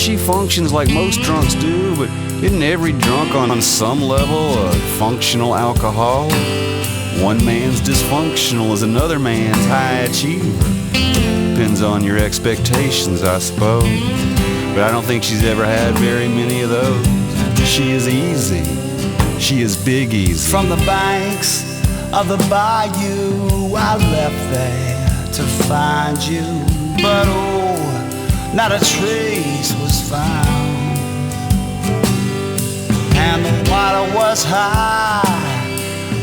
she functions like most drunks do, but isn't every drunk on some level a functional alcoholic? One man's dysfunctional is another man's high achiever. Depends on your expectations, I suppose. But I don't think she's ever had very many of those. She is easy. She is big easy. From the banks of the bayou, I left there to find you. But oh, not a trace was found. And the water was high,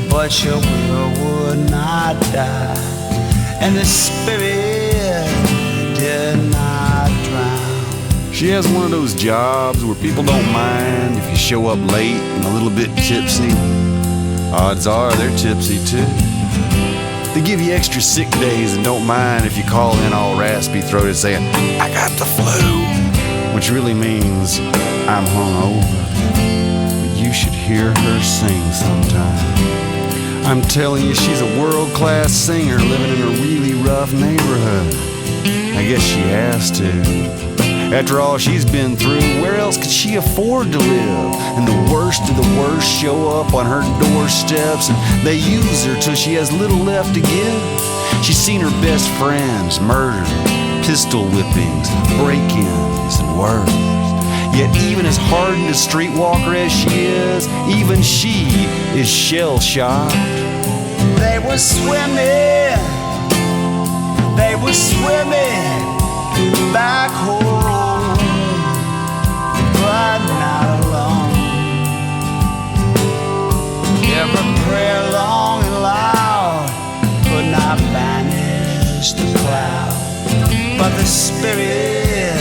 but your will would not die. And the spirit did not drown. She has one of those jobs where people don't mind if you show up late and a little bit tipsy. Odds are they're tipsy too. They give you extra sick days and don't mind if you call in all raspy-throated saying, "I got the flu," which really means I'm hungover. But you should hear her sing sometime. I'm telling you, she's a world-class singer living in a really rough neighborhood. I guess she has to. After all she's been through, where else could she afford to live? And the worst of the worst show up on her doorsteps, and they use her till she has little left to give. She's seen her best friends murdered, pistol whippings, break-ins, and worse. Yet even as hardened a streetwalker as she is, even she is shell-shocked. They were swimming back home, but not alone. Every prayer long and loud could not banish the cloud, but the spirit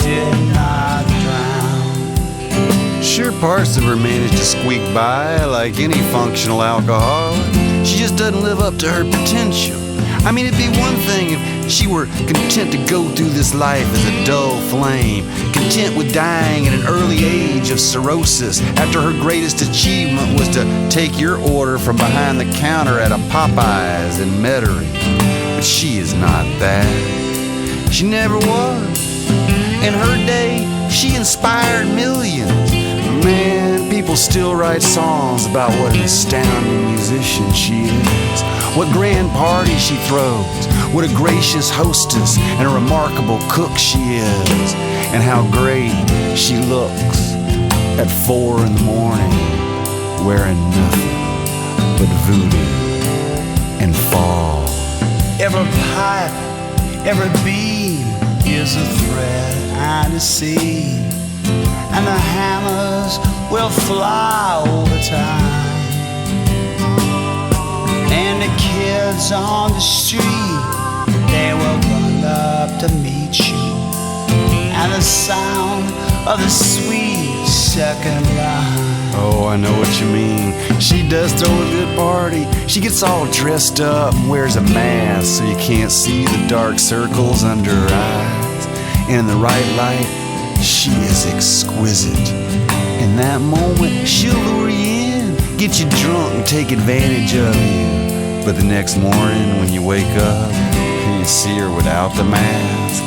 did not drown. Sure, parts of her manage to squeak by like any functional alcoholic. She just doesn't live up to her potential. I mean, it'd be one thing if she were content to go through this life as a dull flame, content with dying at an early age of cirrhosis after her greatest achievement was to take your order from behind the counter at a Popeyes in Metairie. But she is not that. She never was. In her day, she inspired millions. Man, people still write songs about what an astounding musician she is, what grand parties she throws, what a gracious hostess and a remarkable cook she is, and how great she looks at 4 a.m, wearing nothing but voodoo and fall. Every pipe, every beam is a thread and a seam, and the hammers will fly over time. And the kids on the street, they will run up to meet you. And the sound of the sweet second line. Oh, I know what you mean. She does throw a good party. She gets all dressed up and wears a mask so you can't see the dark circles under her eyes. And in the right light, she is exquisite. In that moment, she'll lure you in, get you drunk and take advantage of you. But the next morning when you wake up and you see her without the mask,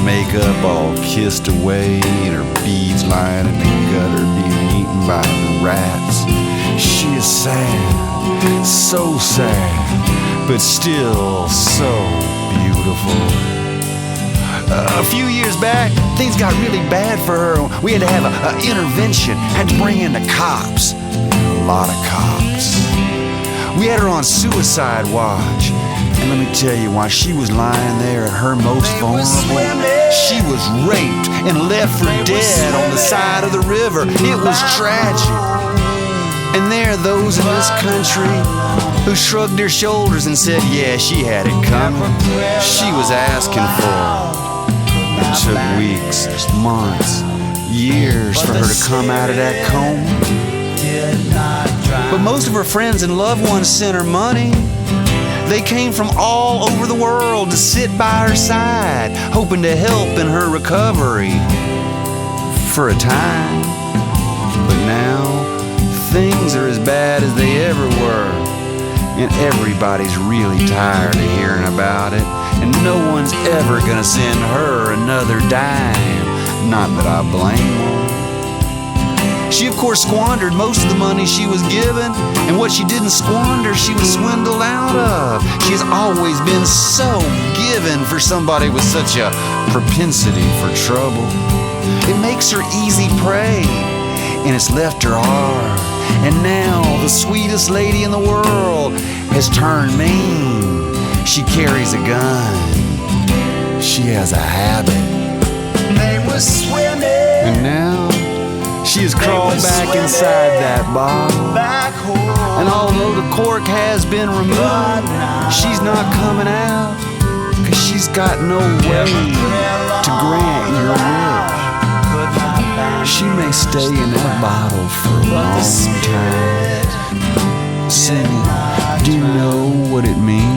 makeup all kissed away and her beads lying in the gutter being eaten by the rats, she is sad, so sad, but still so beautiful. A few years back, things got really bad for her. We had to have an intervention, had to bring in the cops. A lot of cops. We had her on suicide watch. And let me tell you, while she was lying there at her most vulnerable, she was raped and left for dead on the side of the river. It was tragic. And there are those in this country who shrugged their shoulders and said, yeah, she had it coming. She was asking for it. It took weeks, months, years for her to come out of that coma. But most of her friends and loved ones sent her money. They came from all over the world to sit by her side, hoping to help in her recovery for a time. But now, things are as bad as they ever were, and everybody's really tired of hearing about it, and no one's ever gonna send her another dime. not that I blame her. She of course squandered most of the money she was given, and what she didn't squander, she was swindled out of. She has always been so given for somebody with such a propensity for trouble. It makes her easy prey, and it's left her hard. And now the sweetest lady in the world has turned mean. She carries a gun. She has a habit. They were swimming. And now she has crawled back inside that bottle. Back home. And although the cork has been removed, she's not coming out, 'cause she's got no way to grant your wish. She may stay in that bottle for a long time, singing, do you know what it means